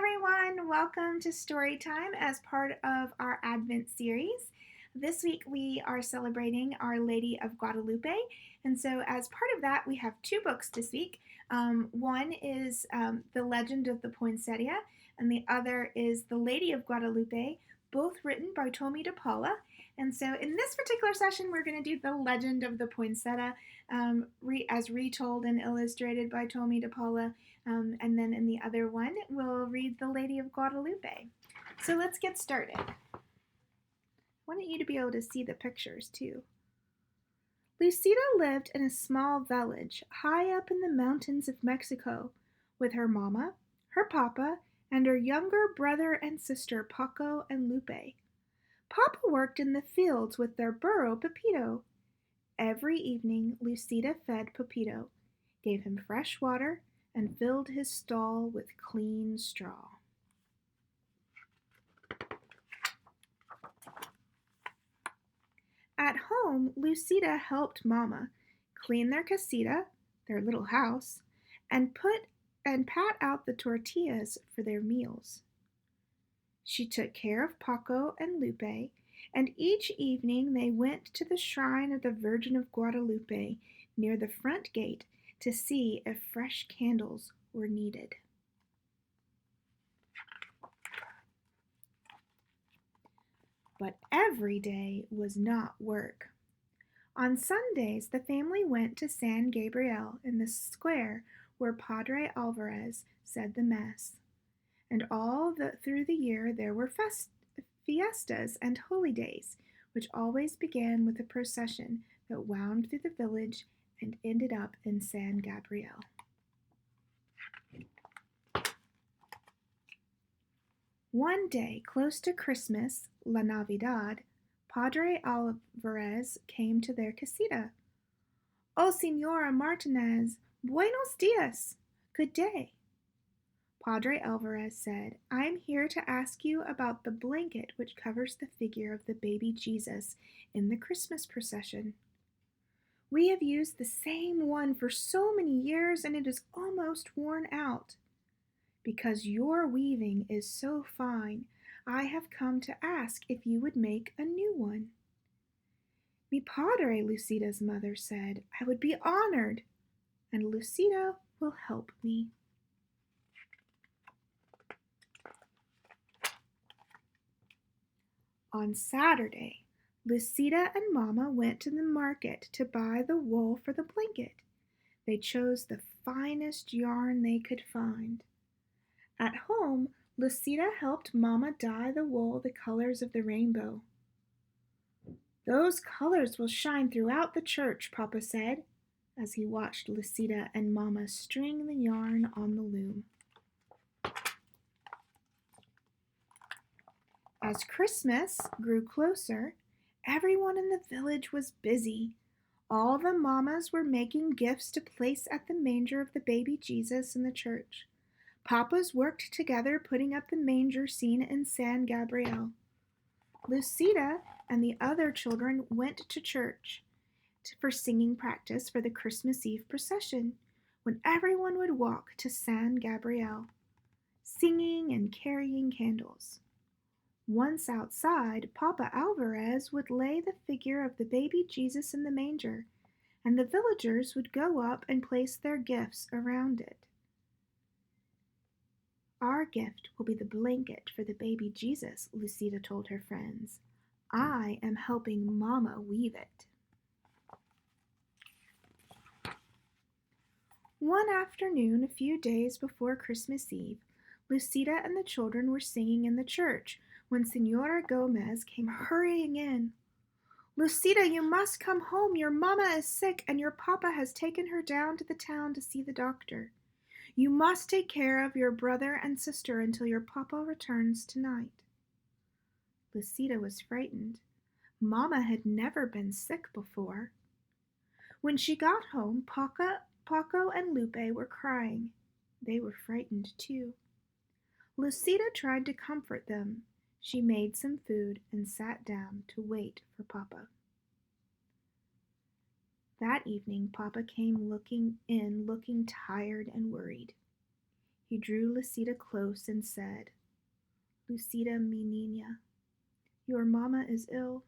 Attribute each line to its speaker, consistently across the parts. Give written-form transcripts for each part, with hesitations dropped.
Speaker 1: everyone, welcome to Storytime as part of our Advent series. This week we are celebrating Our Lady of Guadalupe, and so as part of that, we have two books this week. One is The Legend of the Poinsetta, and the other is The Lady of Guadalupe, both written by Tomie de Paula. And so in this particular session, we're going to do The Legend of the Poinsetta, as retold and illustrated by Tomie de Paula. And then in the other one, we'll read The Lady of Guadalupe. So let's get started. I wanted you to be able to see the pictures too. Lucida lived in a small village high up in the mountains of Mexico with her mama, her papa, and her younger brother and sister Paco and Lupe. Papa worked in the fields with their burro Pepito. Every evening Lucida fed Pepito, gave him fresh water, and filled his stall with clean straw. At home, Lucida helped Mama clean their casita, their little house, and pat out the tortillas for their meals. She took care of Paco and Lupe, and each evening they went to the shrine of the Virgin of Guadalupe near the front gate to see if fresh candles were needed. But every day was not work. On Sundays, the family went to San Gabriel in the square where Padre Alvarez said the Mass. And through the year there were fiestas and holy days, which always began with a procession that wound through the village and ended up in San Gabriel. One day, close to Christmas, La Navidad, Padre Alvarez came to their casita. "Oh, Senora Martinez, buenos dias, good day." Padre Alvarez said, "I am here to ask you about the blanket which covers the figure of the baby Jesus in the Christmas procession. We have used the same one for so many years and it is almost worn out. Because your weaving is so fine, I have come to ask if you would make a new one." "Mi padre," Lucida's mother said, "I would be honored, and Lucida will help me." On Saturday, Lucida and Mama went to the market to buy the wool for the blanket. They chose the finest yarn they could find. At home, Lucida helped Mama dye the wool the colors of the rainbow. "Those colors will shine throughout the church," Papa said, as he watched Lucida and Mama string the yarn on the loom. As Christmas grew closer, everyone in the village was busy. All the mamas were making gifts to place at the manger of the baby Jesus in the church. Papas worked together putting up the manger scene in San Gabriel. Lucida and the other children went to church for singing practice for the Christmas Eve procession, when everyone would walk to San Gabriel, singing and carrying candles. Once outside, Papa Alvarez would lay the figure of the baby Jesus in the manger, and the villagers would go up and place their gifts around it. "Our gift will be the blanket for the baby Jesus," Lucida told her friends. "I am helping Mama weave it." One afternoon, a few days before Christmas Eve, Lucida and the children were singing in the church when Senora Gomez came hurrying in. "Lucida, you must come home. Your mama is sick and your papa has taken her down to the town to see the doctor. You must take care of your brother and sister until your papa returns tonight." Lucida was frightened. Mama had never been sick before. When she got home, Paco and Lupe were crying. They were frightened too. Lucida tried to comfort them. She made some food and sat down to wait for Papa. That evening, Papa came looking tired and worried. He drew Lucida close and said, "Lucida, mi niña, your mama is ill.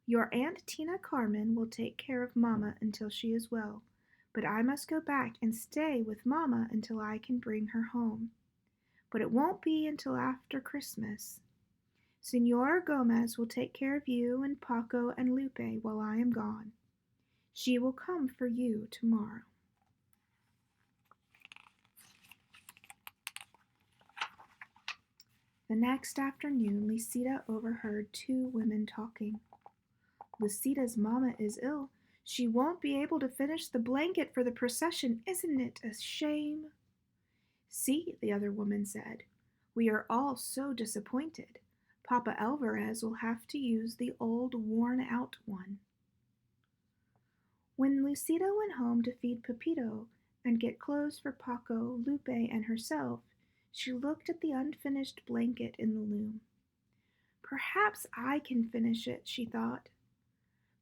Speaker 1: Your Aunt Tina Carmen will take care of Mama until she is well, but I must go back and stay with Mama until I can bring her home. But it won't be until after Christmas. Senora Gomez will take care of you and Paco and Lupe while I am gone. She will come for you tomorrow." The next afternoon, Lucida overheard two women talking. "Lucida's mama is ill. She won't be able to finish the blanket for the procession. Isn't it a shame?" "See," the other woman said, "we are all so disappointed. Papa Alvarez will have to use the old worn-out one." When Lucida went home to feed Pepito and get clothes for Paco, Lupe, and herself, she looked at the unfinished blanket in the loom. "Perhaps I can finish it," she thought.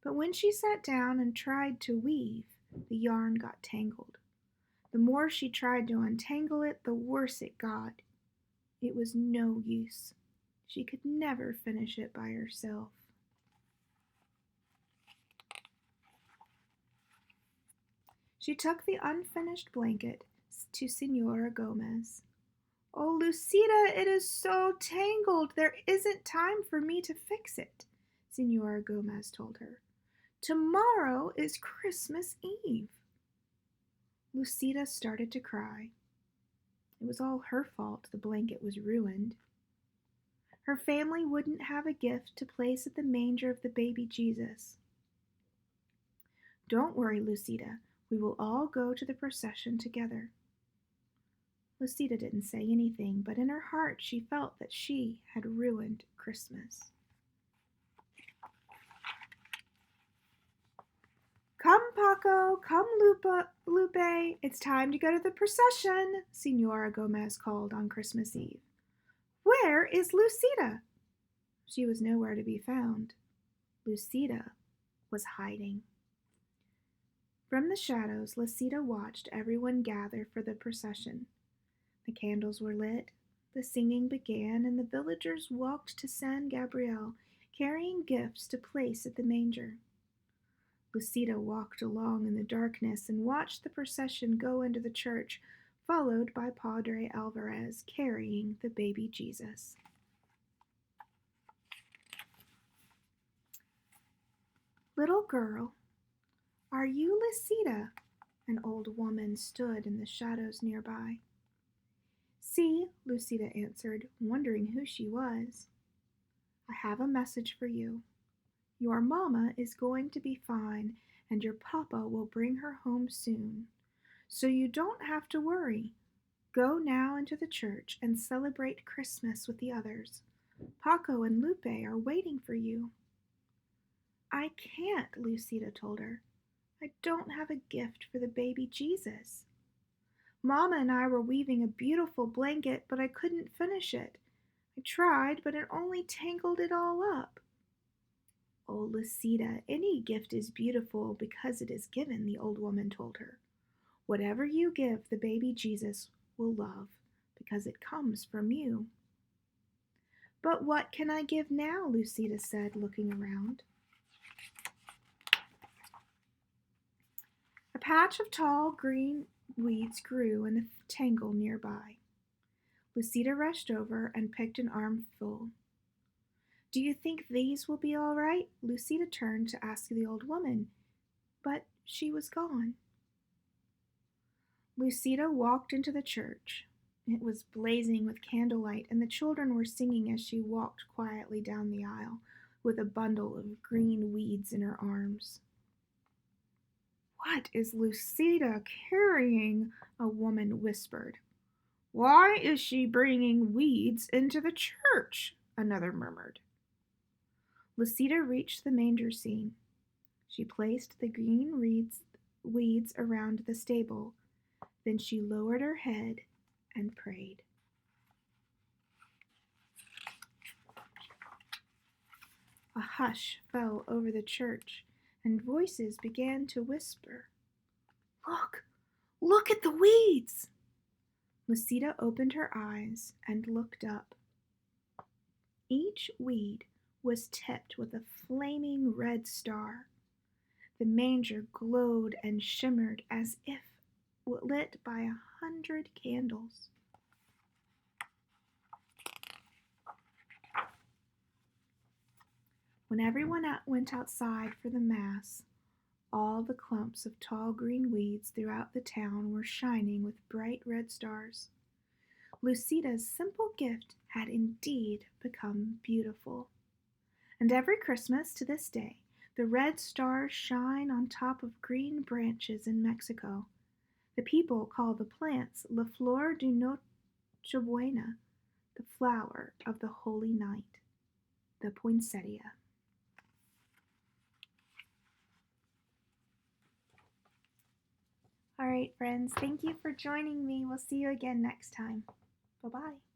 Speaker 1: But when she sat down and tried to weave, the yarn got tangled. The more she tried to untangle it, the worse it got. It was no use. She could never finish it by herself. She took the unfinished blanket to Senora Gomez. "Oh, Lucida, it is so tangled. There isn't time for me to fix it," Senora Gomez told her. "Tomorrow is Christmas Eve." Lucida started to cry. It was all her fault the blanket was ruined. Her family wouldn't have a gift to place at the manger of the baby Jesus. "Don't worry, Lucida. We will all go to the procession together." Lucida didn't say anything, but in her heart she felt that she had ruined Christmas. "Come, Paco, come, Lupe, it's time to go to the procession," Senora Gomez called on Christmas Eve. "Where is Lucida?" She was nowhere to be found. Lucida was hiding. From the shadows, Lucida watched everyone gather for the procession. The candles were lit, the singing began, and the villagers walked to San Gabriel, carrying gifts to place at the manger. Lucida walked along in the darkness and watched the procession go into the church, followed by Padre Alvarez carrying the baby Jesus. "Little girl, are you Lucida?" An old woman stood in the shadows nearby. "See," Lucida answered, wondering who she was. "I have a message for you. Your mama is going to be fine, and your papa will bring her home soon. So you don't have to worry. Go now into the church and celebrate Christmas with the others. Paco and Lupe are waiting for you." "I can't," Lucida told her. "I don't have a gift for the baby Jesus. Mama and I were weaving a beautiful blanket, but I couldn't finish it. I tried, but it only tangled it all up." "Oh, Lucida, any gift is beautiful because it is given," the old woman told her. "Whatever you give, the baby Jesus will love, because it comes from you." "But what can I give now?" Lucida said, looking around. A patch of tall green weeds grew in the tangle nearby. Lucida rushed over and picked an armful. "Do you think these will be all right?" Lucida turned to ask the old woman, but she was gone. Lucida walked into the church. It was blazing with candlelight, and the children were singing as she walked quietly down the aisle with a bundle of green weeds in her arms. "What is Lucida carrying?" a woman whispered. "Why is she bringing weeds into the church?" another murmured. Lucida reached the manger scene. She placed the green weeds around the stable. Then she lowered her head and prayed. A hush fell over the church, and voices began to whisper. Look at the weeds!" Lucida opened her eyes and looked up. Each weed was tipped with a flaming red star. The manger glowed and shimmered as if lit by 100 candles. When everyone went outside for the Mass, all the clumps of tall green weeds throughout the town were shining with bright red stars. Lucida's simple gift had indeed become beautiful. And every Christmas to this day, the red stars shine on top of green branches in Mexico. The people call the plants La Flor de Nochebuena, the flower of the holy night, the poinsettia. All right, friends, thank you for joining me. We'll see you again next time. Bye-bye.